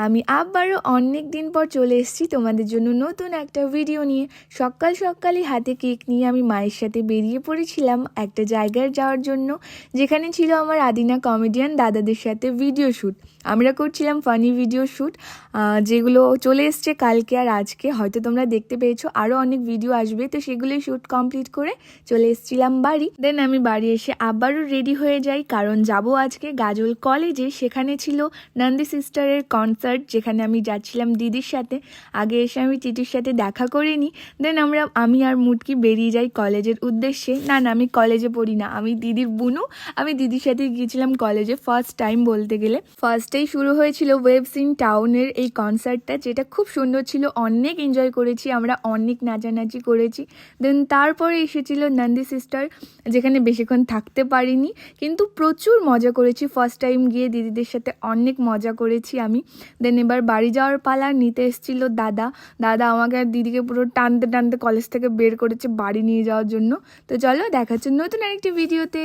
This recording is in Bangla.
আমি আবারও অনেক দিন পর চলে এসেছি তোমাদের জন্য নতুন একটা ভিডিও নিয়ে। সকালই হাতে কেক নিয়ে আমি মায়ের সাথে বেরিয়ে পড়েছিলাম একটা জায়গায় যাওয়ার জন্য, যেখানে ছিল আমার আদিনা কমেডিয়ান দাদাদের সাথে ভিডিও শ্যুট। আমরা করছিলাম ফানি ভিডিও শ্যুট, যেগুলো চলে এসছে কালকে আর আজকে, হয়তো তোমরা দেখতে পেয়েছো। আরও অনেক ভিডিও আসবে, তো সেগুলোই শ্যুট কমপ্লিট করে চলে এসেছিলাম বাড়ি। দেন আমি বাড়ি এসে আবারও রেডি হয়ে যাই, কারণ যাব আজকে গাজল কলেজে। সেখানে ছিল নন্দী সিস্টারের কনসার্ট, যেখানে আমি যাচ্ছিলাম দিদির সাথে। আগে এসে আমি টিটির সাথে দেখা করে নিই, দেন আমি আর মুটকি বেরিয়ে যাই কলেজের উদ্দেশ্যে। না, আমি কলেজে পড়ি না, আমি দিদির বুনু। আমি দিদির সাথে গিয়েছিলাম কলেজে ফার্স্ট টাইম বলতে গেলে। ফার্স্টেই শুরু হয়েছিল ওয়েভস ইন টাউনের এই কনসার্টটা, যেটা খুব সুন্দর ছিল। অনেক এনজয় করেছি আমরা, অনেক নাচানাচি করেছি। দেন তারপরে এসেছিল নন্দী সিস্টার, যেখানে বেশিক্ষণ থাকতে পারিনি, কিন্তু প্রচুর মজা করেছি। ফার্স্ট টাইম গিয়ে দিদিদের সাথে অনেক মজা করেছি আমি। দেন এবার বাড়ি যাওয়ার পালা। নিতে এসেছিল দাদা আমাকে আর দিদিকে পুরো টানতে টানতে কলেজ থেকে বের করেছে বাড়ি নিয়ে যাওয়ার জন্য। তো চলো দেখাচ্ছি নতুন আরেকটি ভিডিওতে।